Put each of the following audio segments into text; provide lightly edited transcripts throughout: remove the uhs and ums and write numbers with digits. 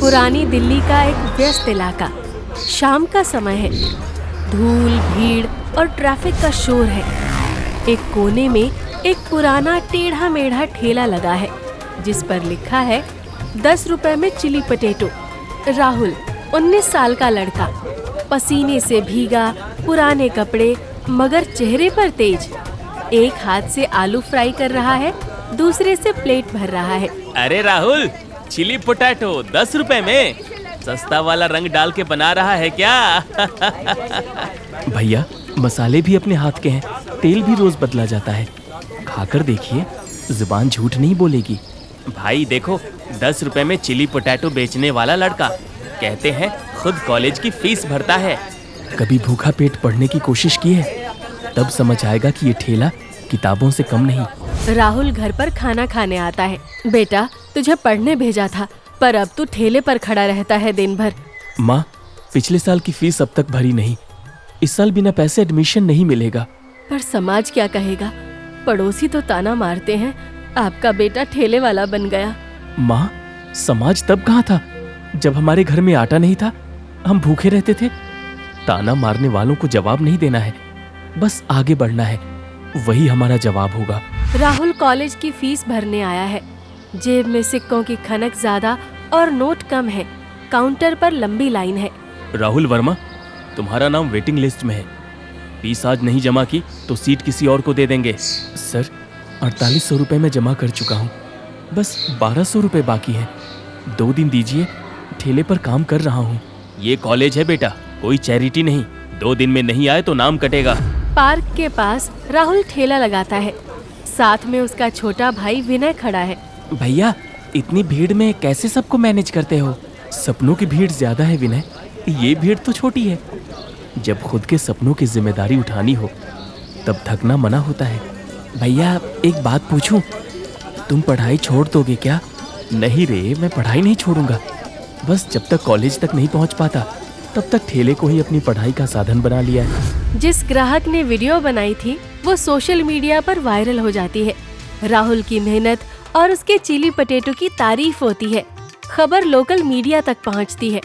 पुरानी दिल्ली का एक व्यस्त इलाका। शाम का समय है। धूल, भीड़ और ट्रैफिक का शोर है। एक कोने में एक पुराना टेढ़ा मेढ़ा ठेला लगा है जिस पर लिखा है 10 रुपए में चिली पटेटो। राहुल 19 साल का लड़का, पसीने से भीगा, पुराने कपड़े मगर चेहरे पर तेज। एक हाथ से आलू फ्राई कर रहा है, दूसरे से प्लेट भर रहा है। अरे राहुल, चिली पोटैटो 10 रुपए में, सस्ता वाला रंग डाल के बना रहा है क्या? भैया, मसाले भी अपने हाथ के हैं, तेल भी रोज बदला जाता है। खाकर देखिए, जुबान झूठ नहीं बोलेगी। भाई देखो, 10 रुपए में चिली पोटैटो बेचने वाला लड़का, कहते हैं खुद कॉलेज की फीस भरता है। कभी भूखा पेट पढ़ने की कोशिश की है? तब समझ आएगा कि ये ठेला किताबों से कम नहीं। राहुल घर पर खाना खाने आता है। बेटा, तुझे पढ़ने भेजा था, पर अब तू ठेले पर खड़ा रहता है दिन भर। माँ, पिछले साल की फीस अब तक भरी नहीं। इस साल बिना पैसे एडमिशन नहीं मिलेगा। पर समाज क्या कहेगा? पड़ोसी तो ताना मारते हैं, आपका बेटा ठेले वाला बन गया। माँ, समाज तब कहाँ था जब हमारे घर में आटा नहीं था, हम भूखे रहते थे। ताना मारने वालों को जवाब नहीं देना है, बस आगे बढ़ना है, वही हमारा जवाब होगा। राहुल कॉलेज की फीस भरने आया है। जेब में सिक्कों की खनक ज्यादा और नोट कम है। काउंटर पर लंबी लाइन है। राहुल वर्मा, तुम्हारा नाम वेटिंग लिस्ट में है। फीस आज नहीं जमा की तो सीट किसी और को दे देंगे। सर, 4800 रुपए मैं जमा कर चुका हूँ, बस 1200 रुपए बाकी है। 2 दिन दीजिए, ठेले पर काम कर रहा हूँ। ये कॉलेज है बेटा, कोई चैरिटी नहीं। 2 दिन में नहीं आए तो नाम कटेगा। पार्क के पास राहुल ठेला लगाता है। साथ में उसका छोटा भाई विनय खड़ा है। भैया, इतनी भीड़ में कैसे सबको मैनेज करते हो? सपनों की भीड़ ज्यादा है विनय, ये भीड़ तो छोटी है। जब खुद के सपनों की जिम्मेदारी उठानी हो तब थकना मना होता है। भैया, एक बात पूछूं? तुम पढ़ाई छोड़ दोगे क्या? नहीं रे, मैं पढ़ाई नहीं छोड़ूंगा। बस जब तक कॉलेज तक नहीं पहुंच पाता तब तक ठेले को ही अपनी पढ़ाई का साधन बना लिया है। जिस ग्राहक ने वीडियो बनाई थी वो सोशल मीडिया पर वायरल हो जाती है। राहुल की मेहनत और उसके चिली पटेटो की तारीफ होती है। खबर लोकल मीडिया तक पहुंचती है।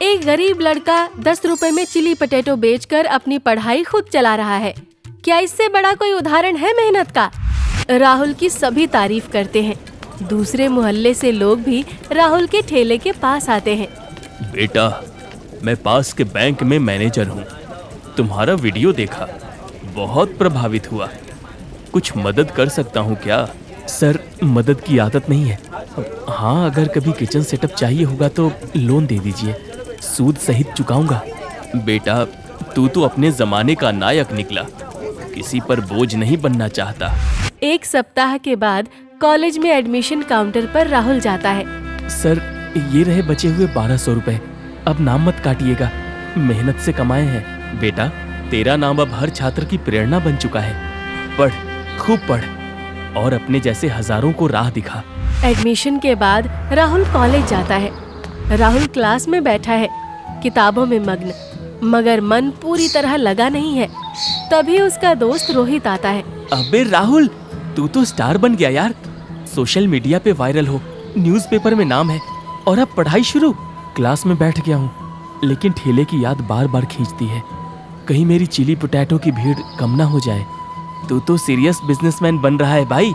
एक गरीब लड़का 10 रुपए में चिली पटेटो बेचकर अपनी पढ़ाई खुद चला रहा है। क्या इससे बड़ा कोई उदाहरण है मेहनत का? राहुल की सभी तारीफ करते हैं। दूसरे मोहल्ले से लोग भी राहुल के ठेले के पास आते हैं। बेटा, मैं पास के बैंक में मैनेजर हूँ। तुम्हारा वीडियो देखा, बहुत प्रभावित हुआ। कुछ मदद कर सकता हूँ क्या? सर, मदद की आदत नहीं है। हाँ, अगर कभी किचन सेटअप चाहिए होगा तो लोन दे दीजिए, सूद सहित चुकाऊंगा। बेटा, तू तो अपने जमाने का नायक निकला, किसी पर बोझ नहीं बनना चाहता। 1 सप्ताह के बाद कॉलेज में एडमिशन काउंटर पर राहुल जाता है। सर, ये रहे बचे हुए 1200 रुपए। अब नाम मत काटिएगा, मेहनत से कमाए हैं। बेटा, तेरा नाम अब हर छात्र की प्रेरणा बन चुका है। पढ़, खूब पढ़ और अपने जैसे हजारों को राह दिखा। एडमिशन के बाद राहुल कॉलेज जाता है। राहुल क्लास में बैठा है, किताबों में मग्न, मगर मन पूरी तरह लगा नहीं है। तभी उसका दोस्त रोहित आता है। अबे राहुल, तू तो स्टार बन गया यार। सोशल मीडिया पे वायरल हो, न्यूज़पेपर में नाम है और अब पढ़ाई शुरू। क्लास में बैठ गया हूँ, लेकिन ठेले की याद बार बार खींचती है। कहीं मेरी चिली पोटैटो की भीड़ कम ना हो जाए। तू तो सीरियस बिजनेसमैन बन रहा है भाई।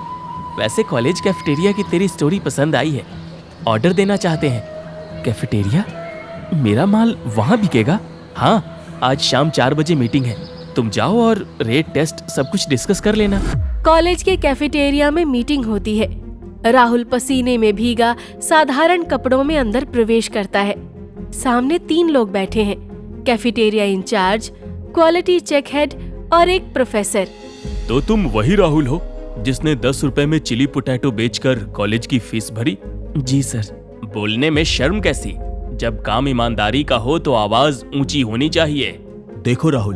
वैसे कॉलेज कैफेटेरिया की तेरी स्टोरी पसंद आई है, ऑर्डर देना चाहते हैं। कैफेटेरिया? मेरा माल वहाँ बिकेगा? हाँ, आज शाम 4 बजे मीटिंग है, तुम जाओ और रेट, टेस्ट सब कुछ डिस्कस कर लेना। कॉलेज के कैफेटेरिया में मीटिंग होती है। राहुल पसीने में भीगा साधारण कपड़ों में अंदर प्रवेश करता है। सामने 3 लोग बैठे हैं, cafeteria in charge, quality check head और एक प्रोफेसर। तो तुम वही राहुल हो जिसने 10 रुपए में चिली पोटैटो बेचकर कॉलेज की फीस भरी? जी सर। बोलने में शर्म कैसी? जब काम ईमानदारी का हो तो आवाज ऊंची होनी चाहिए। देखो राहुल,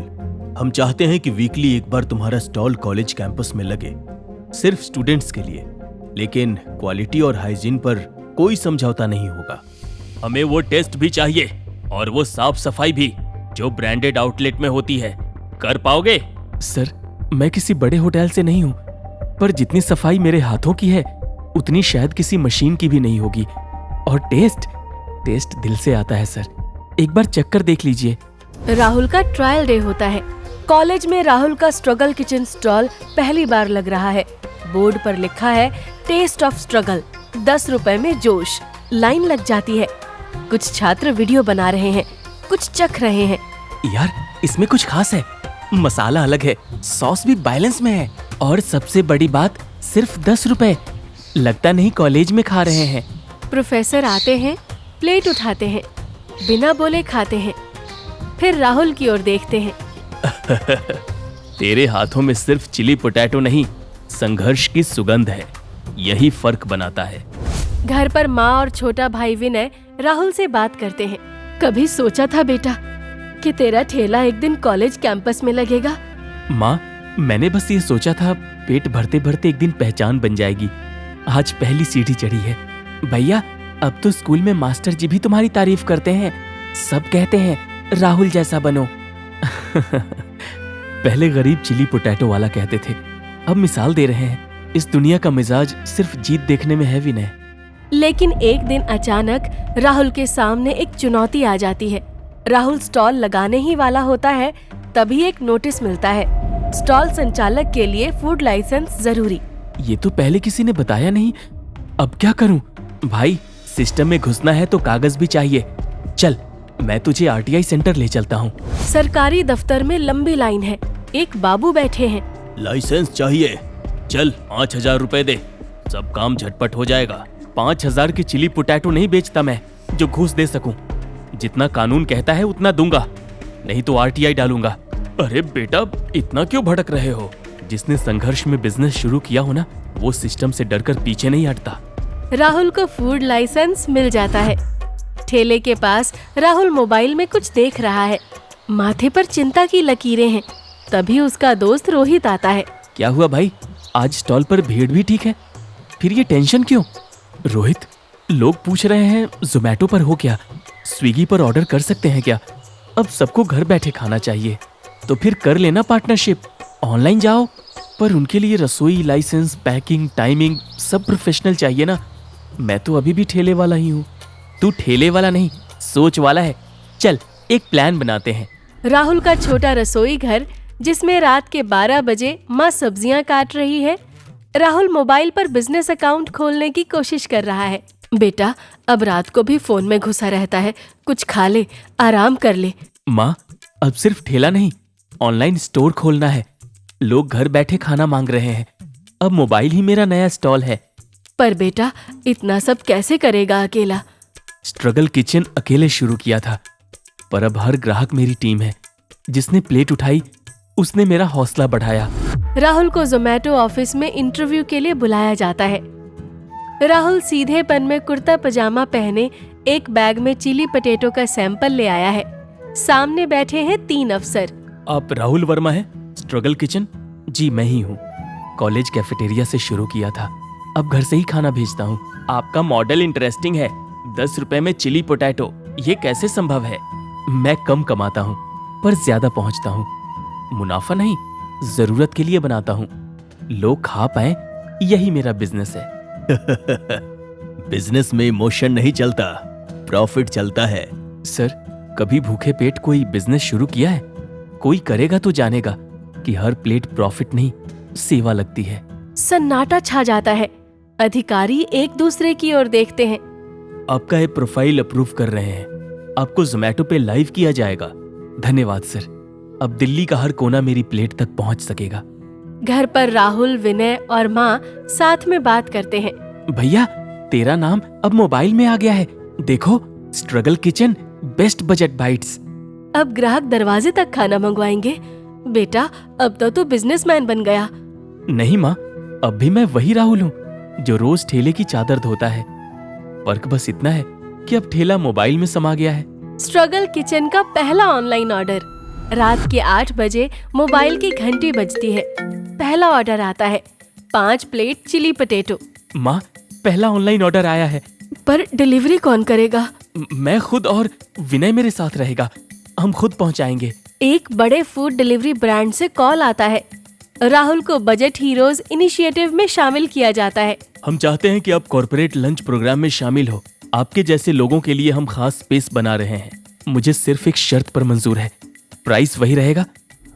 हम चाहते हैं कि वीकली एक बार तुम्हारा स्टॉल कॉलेज कैंपस में लगे, सिर्फ स्टूडेंट्स के लिए, लेकिन क्वालिटी और हाइजीन पर कोई समझौता नहीं होगा। हमें वो टेस्ट भी चाहिए और वो साफ सफाई भी जो ब्रांडेड आउटलेट में होती है। कर पाओगे? सर, मैं किसी बड़े होटल से नहीं हूँ, पर जितनी सफाई मेरे हाथों की है उतनी शायद किसी मशीन की भी नहीं होगी। और टेस्ट टेस्ट दिल से आता है सर, एक बार चेक कर देख लीजिए। राहुल का ट्रायल डे होता है। कॉलेज में राहुल का स्ट्रगल किचन स्टॉल पहली बार लग रहा है। बोर्ड पर लिखा है टेस्ट ऑफ स्ट्रगल, 10 रुपए में जोश। लाइन लग जाती है। कुछ छात्र वीडियो बना रहे हैं, कुछ चख रहे हैं। यार इसमें कुछ खास है, मसाला अलग है, सॉस भी बैलेंस में है, और सबसे बड़ी बात सिर्फ 10 रुपए। लगता नहीं कॉलेज में खा रहे हैं। प्रोफेसर आते हैं, प्लेट उठाते हैं, बिना बोले खाते हैं, फिर राहुल की ओर देखते हैं। तेरे हाथों में सिर्फ चिली पोटैटो नहीं, संघर्ष की सुगंध है। यही फर्क बनाता है। घर पर माँ और छोटा भाई विनय राहुल से बात करते हैं। कभी सोचा था बेटा कि तेरा ठेला एक दिन कॉलेज कैंपस में लगेगा? माँ, मैंने बस ये सोचा था पेट भरते भरते एक दिन पहचान बन जाएगी। आज पहली सीढ़ी चढ़ी है। भैया, अब तो स्कूल में मास्टर जी भी तुम्हारी तारीफ करते हैं। सब कहते हैं राहुल जैसा बनो। पहले गरीब चिली पोटैटो वाला कहते थे, अब मिसाल दे रहे हैं। इस दुनिया का मिजाज सिर्फ जीत देखने में है विनय। लेकिन एक दिन अचानक राहुल के सामने एक चुनौती आ जाती है। राहुल स्टॉल लगाने ही वाला होता है, तभी एक नोटिस मिलता है, स्टॉल संचालक के लिए फूड लाइसेंस जरूरी। ये तो पहले किसी ने बताया नहीं। अब क्या करूं? भाई, सिस्टम में घुसना है तो कागज भी चाहिए। चल, मैं तुझे आरटीआई सेंटर ले चलता हूँ। सरकारी दफ्तर में लंबी लाइन है। एक बाबू बैठे हैं। लाइसेंस चाहिए, चल 5,000 रुपए दे, सब काम झटपट हो जाएगा। 5,000 की चिली पोटैटो नहीं बेचता मैं, जो घूस दे सकूं। जितना कानून कहता है उतना दूंगा, नहीं तो आरटीआई डालूंगा। अरे बेटा, इतना क्यों भड़क रहे हो? जिसने संघर्ष में बिजनेस शुरू किया हो ना, वो सिस्टम से डरकर पीछे नहीं हटता। राहुल को फूड लाइसेंस मिल जाता है। ठेले के पास राहुल मोबाइल में कुछ देख रहा है। माथे पर चिंता की लकीरें हैं। तभी उसका दोस्त रोहित आता है। क्या हुआ भाई, आज स्टॉल पर भीड़ भी ठीक है, फिर ये टेंशन क्यों? रोहित, लोग पूछ रहे हैं जोमेटो पर हो क्या, स्विगी पर ऑर्डर कर सकते हैं क्या? अब सबको घर बैठे खाना चाहिए, तो फिर कर लेना पार्टनरशिप, ऑनलाइन जाओ। पर उनके लिए रसोई लाइसेंस, पैकिंग, टाइमिंग सब प्रोफेशनल चाहिए ना। मैं तो अभी भी ठेले वाला ही हूँ। तू ठेले वाला नहीं, सोच वाला है। चल, एक प्लान बनाते हैं। राहुल का छोटा रसोई घर, जिसमें रात के 12 बजे माँ सब्जियां काट रही है। राहुल मोबाइल पर बिजनेस अकाउंट खोलने की कोशिश कर रहा है। बेटा, अब रात को भी फोन में घुसा रहता है, कुछ खा ले, आराम कर ले। माँ, अब सिर्फ ठेला नहीं, ऑनलाइन स्टोर खोलना है। लोग घर बैठे खाना मांग रहे हैं। अब मोबाइल ही मेरा नया स्टॉल है। पर बेटा, इतना सब कैसे करेगा अकेला? स्ट्रगल किचन अकेले शुरू किया था, पर अब हर ग्राहक मेरी टीम है। जिसने प्लेट उठाई, उसने मेरा हौसला बढ़ाया। राहुल को जोमेटो ऑफिस में इंटरव्यू के लिए बुलाया जाता है। राहुल सीधेपन में कुर्ता पजामा पहने एक बैग में चिली पोटैटो का सैंपल ले आया है। सामने बैठे हैं 3 अफसर। आप राहुल वर्मा हैं, स्ट्रगल किचन? जी, मैं ही हूँ। कॉलेज कैफेटेरिया से शुरू किया था, अब घर से ही खाना भेजता हूँ। आपका मॉडल इंटरेस्टिंग है, 10 रुपए में चिली पोटैटो, ये कैसे संभव है? मैं कम कमाता हूँ पर ज्यादा पहुँचता हूँ। मुनाफा नहीं, जरूरत के लिए बनाता हूँ। लोग खा पाए, यही मेरा बिजनेस है। बिजनेस में इमोशन नहीं चलता, प्रॉफिट चलता है। सर, कभी भूखे पेट कोई बिजनेस शुरू किया है? कोई करेगा तो जानेगा कि हर प्लेट प्रॉफिट नहीं, सेवा लगती है। सन्नाटा छा जाता है। अधिकारी एक दूसरे की ओर देखते हैं। आपका ये प्रोफाइल अप्रूव कर रहे हैं, आपको जोमेटो पे लाइव किया जाएगा। धन्यवाद सर, अब दिल्ली का हर कोना मेरी प्लेट तक पहुंच सकेगा। घर पर राहुल, विनय और माँ साथ में बात करते हैं। भैया, तेरा नाम अब मोबाइल में आ गया है, देखो, struggle kitchen best budget bytes. अब ग्राहक दरवाजे तक खाना मंगवाएंगे। बेटा, अब तो तू बिजनेसमैन बन गया। नहीं माँ, अब भी मैं वही राहुल हूँ जो रोज ठेले की चादर धोता है। फर्क बस इतना है कि अब ठेला मोबाइल में समा गया है। स्ट्रगल किचन का पहला ऑनलाइन ऑर्डर। रात के 8 बजे मोबाइल की घंटी बजती है। पहला ऑर्डर आता है, 5 प्लेट चिली पोटैटो। माँ, पहला ऑनलाइन ऑर्डर आया है। पर डिलीवरी कौन करेगा? मैं खुद, और विनय मेरे साथ रहेगा। हम खुद पहुँचाएंगे। एक बड़े फूड डिलीवरी ब्रांड से कॉल आता है। राहुल को बजट हीरोज इनिशिएटिव में शामिल किया जाता है। हम चाहते हैं कि आप कॉर्पोरेट लंच प्रोग्राम में शामिल हो। आपके जैसे लोगों के लिए हम खास स्पेस बना रहे हैं। मुझे सिर्फ एक शर्त पर मंजूर है। प्राइस वही रहेगा,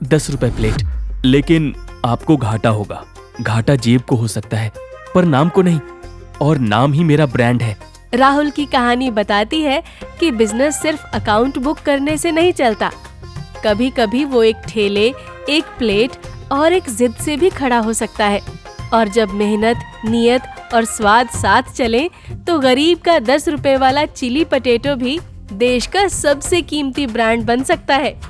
10 रुपए प्लेट। लेकिन आपको घाटा होगा। घाटा जेब को हो सकता है, पर नाम को नहीं, और नाम ही मेरा ब्रांड है। राहुल की कहानी बताती है कि बिजनेस सिर्फ अकाउंट बुक करने से नहीं चलता। कभी कभी वो एक ठेले, एक प्लेट और एक जिद से भी खड़ा हो सकता है। और जब मेहनत, नियत और स्वाद साथ चले तो गरीब का 10 रुपए वाला चिली पटेटो भी देश का सबसे कीमती ब्रांड बन सकता है।